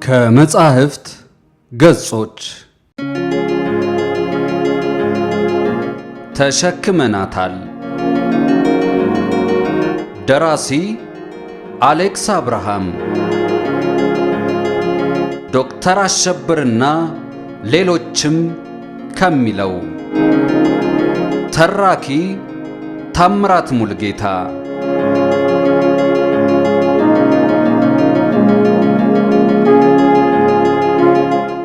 ከመጻሕፍት ገጾች ተሸክመናታል። ደራሲ አሌክስ አብርሃም፣ ዶክተር አሸብርና ሌሎችም ከሚለው፣ ተራኪ ታምራት ሙልጌታ።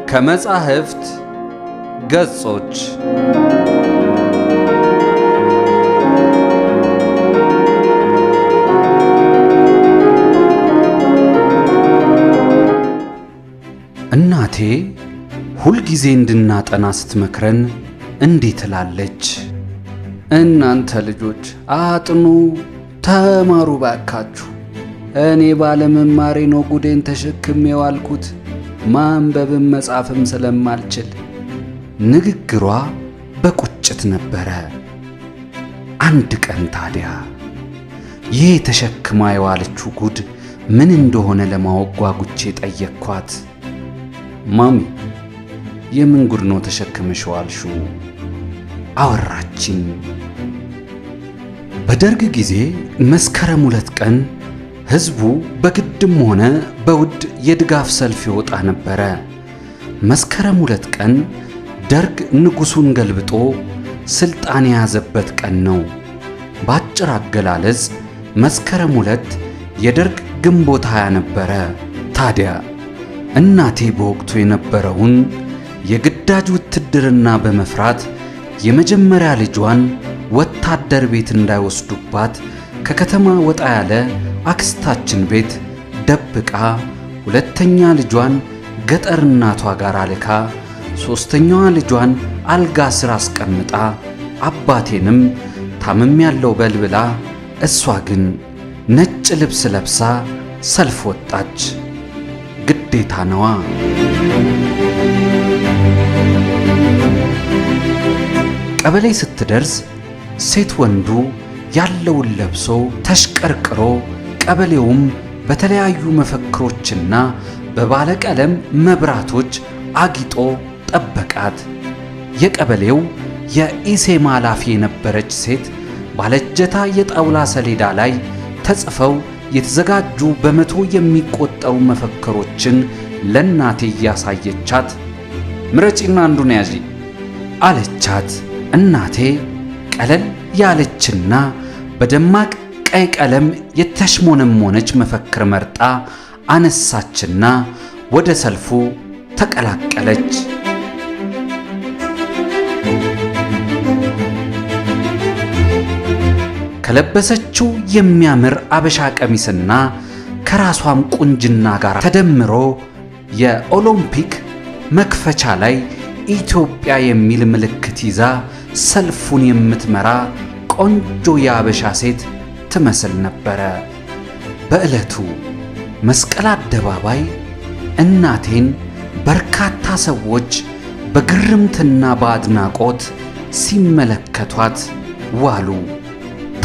ከመጻሕፍት ገጾች እናቴ ሁልጊዜ እንድናጠና ስትመክረን እንዲህ ትላለች። እናንተ ልጆች አጥኑ፣ ተማሩ ባካችሁ። እኔ ባለመማሬ ነው ጉዴን ተሸክሜ ዋልኩት፣ ማንበብም መጻፍም ስለማልችል። ንግግሯ በቁጭት ነበረ። አንድ ቀን ታዲያ ይህ ተሸክማ የዋለችው ጉድ ምን እንደሆነ ለማወቅ ጓጉቼ ጠየቅኳት። ማሚ፣ የምን ጉድ ነው ተሸክመሽ ዋልሽው? አወራችኝ። በደርግ ጊዜ መስከረም 2 ቀን ሕዝቡ በግድም ሆነ በውድ የድጋፍ ሰልፍ ይወጣ ነበረ። መስከረም 2 ቀን ደርግ ንጉሡን ገልብጦ ስልጣን የያዘበት ቀን ነው። በአጭር አገላለጽ መስከረም 2 የደርግ ግንቦት 20 ነበረ። ታዲያ እናቴ በወቅቱ የነበረውን የግዳጅ ውትድርና በመፍራት የመጀመሪያ ልጇን ወታደር ቤት እንዳይወስዱባት ከከተማ ወጣ ያለ አክስታችን ቤት ደብቃ ሁለተኛ ልጇን ገጠር እናቷ ጋር አልካ ሶስተኛዋ ልጇን አልጋ ስር አስቀምጣ አባቴንም ታመም ያለው በልብላ እሷ ግን ነጭ ልብስ ለብሳ ሰልፍ ወጣች። ግዴታ ነዋ። ቀበሌ ስትደርስ ሴት ወንዱ ያለውን ለብሶ ተሽቀርቅሮ ቀበሌውም በተለያዩ መፈክሮችና በባለቀለም መብራቶች አጊጦ ጠበቃት። የቀበሌው የኢሴማ ኃላፊ የነበረች ሴት ባለእጀታ የጣውላ ሰሌዳ ላይ ተጽፈው የተዘጋጁ በመቶ የሚቆጠሩ መፈክሮችን ለእናቴ እያሳየቻት ምረጪና አንዱን ያዢ አለቻት። እናቴ ቀለል ያለችና በደማቅ ቀይ ቀለም የተሽሞነሞነች መፈክር መርጣ አነሳችና ወደ ሰልፉ ተቀላቀለች። ከለበሰችው የሚያምር አበሻ ቀሚስና ከራሷም ቁንጅና ጋር ተደምሮ የኦሎምፒክ መክፈቻ ላይ ኢትዮጵያ የሚል ምልክት ይዛ ሰልፉን የምትመራ ቆንጆ የአበሻ ሴት ትመስል ነበረ። በዕለቱ መስቀል አደባባይ እናቴን በርካታ ሰዎች በግርምትና በአድናቆት ሲመለከቷት ዋሉ።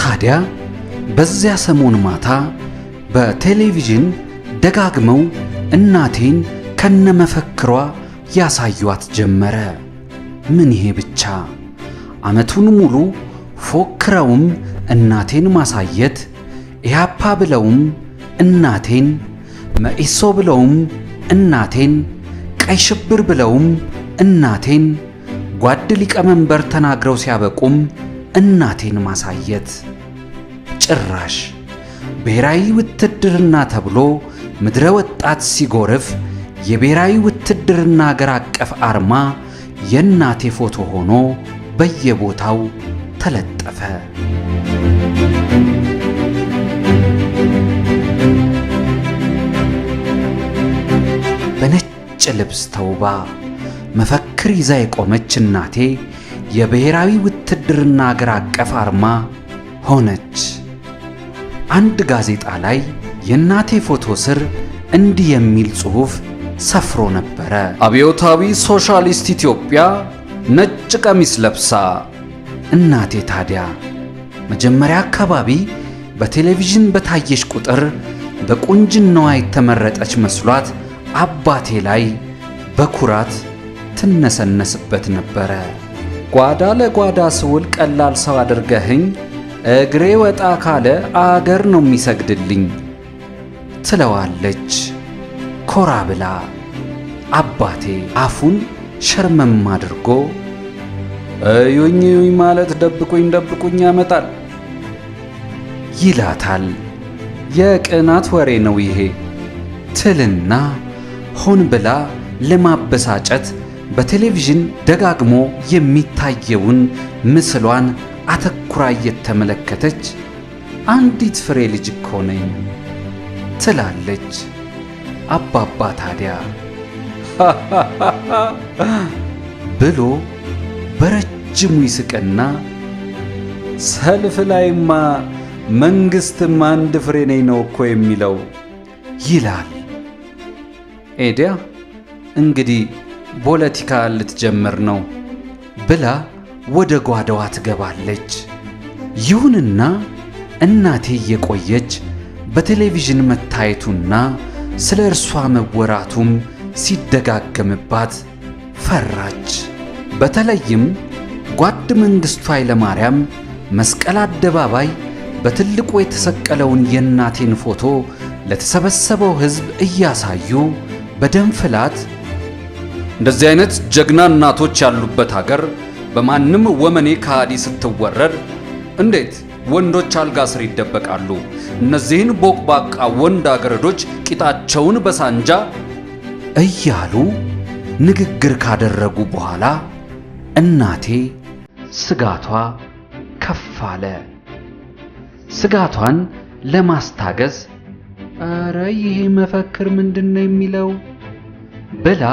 ታዲያ በዚያ ሰሞን ማታ በቴሌቪዥን ደጋግመው እናቴን ከነመፈክሯ ያሳዩት ጀመረ። ምን ይሄ ብቻ! ዓመቱን ሙሉ ፎክረውም እናቴን ማሳየት፣ ኢህአፓ ብለውም እናቴን፣ መኢሶ ብለውም እናቴን፣ ቀይ ሽብር ብለውም እናቴን፣ ጓድ ሊቀመንበር ተናግረው ሲያበቁም እናቴን ማሳየት። ጭራሽ ብሔራዊ ውትድርና ተብሎ ምድረ ወጣት ሲጎርፍ የብሔራዊ ውትድርና አገር አቀፍ አርማ የእናቴ ፎቶ ሆኖ በየቦታው ተለጠፈ። በነጭ ልብስ ተውባ መፈክር ይዛ የቆመች እናቴ የብሔራዊ ውትድርና አገር አቀፍ አርማ ሆነች። አንድ ጋዜጣ ላይ የእናቴ ፎቶ ስር እንዲህ የሚል ጽሑፍ ሰፍሮ ነበረ። አብዮታዊ ሶሻሊስት ኢትዮጵያ ነጭ ቀሚስ ለብሳ። እናቴ ታዲያ መጀመሪያ አካባቢ በቴሌቪዥን በታየች ቁጥር በቁንጅናዋ የተመረጠች መስሏት አባቴ ላይ በኩራት ትነሰነስበት ነበረ። ጓዳ ለጓዳ ስውል ቀላል ሰው አድርገህኝ እግሬ ወጣ ካለ አገር ነው የሚሰግድልኝ ትለዋለች ኮራ ብላ። አባቴ አፉን ሸርመም አድርጎ እዩኝ ማለት ደብቁኝ ደብቁኝ ያመጣል ይላታል። የቅናት ወሬ ነው ይሄ ትልና ሆን ብላ ለማበሳጨት በቴሌቪዥን ደጋግሞ የሚታየውን ምስሏን አተኩራ እየተመለከተች አንዲት ፍሬ ልጅ እኮ ነኝ ትላለች። አባባ ታዲያ ብሎ በረጅሙ ይስቅና ሰልፍ ላይማ መንግስትም አንድ ፍሬ ነኝ ነው እኮ የሚለው ይላል። ኤዲያ እንግዲህ ፖለቲካ ልትጀምር ነው ብላ ወደ ጓዳዋ ትገባለች። ይሁንና እናቴ የቆየች በቴሌቪዥን መታየቱና ስለ እርሷ መወራቱም ሲደጋገምባት ፈራች። በተለይም ጓድ መንግስቱ ኃይለማርያም መስቀል አደባባይ በትልቁ የተሰቀለውን የእናቴን ፎቶ ለተሰበሰበው ሕዝብ እያሳዩ በደም ፍላት እንደዚህ አይነት ጀግና እናቶች ያሉበት ሀገር በማንም ወመኔ ከሃዲ ስትወረር እንዴት ወንዶች አልጋ ስር ይደበቃሉ? እነዚህን ቦቅባቃ ወንድ አገረዶች ቂጣቸውን በሳንጃ እያሉ ንግግር ካደረጉ በኋላ እናቴ ስጋቷ ከፍ አለ። ስጋቷን ለማስታገስ ኧረ ይሄ መፈክር ምንድነው የሚለው ብላ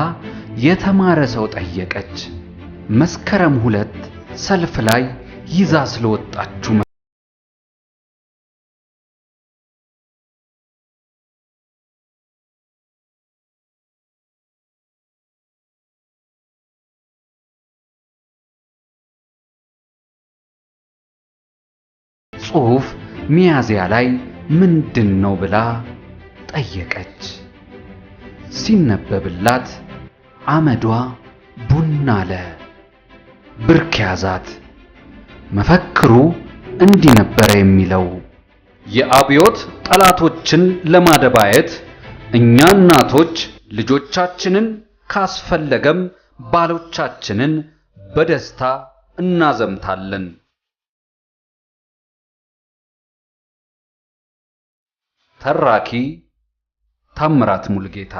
የተማረ ሰው ጠየቀች። መስከረም 2 ሰልፍ ላይ ይዛ ስለወጣችሁ ጽሑፍ ሚያዝያ ላይ ምንድነው ብላ ጠየቀች። ሲነበብላት አመዷ ቡና አለ። ብርክ ያዛት። መፈክሩ እንዲህ ነበር የሚለው የአብዮት ጠላቶችን ለማደባየት እኛ እናቶች ልጆቻችንን ካስፈለገም ባሎቻችንን በደስታ እናዘምታለን። ተራኪ ታምራት ሙልጌታ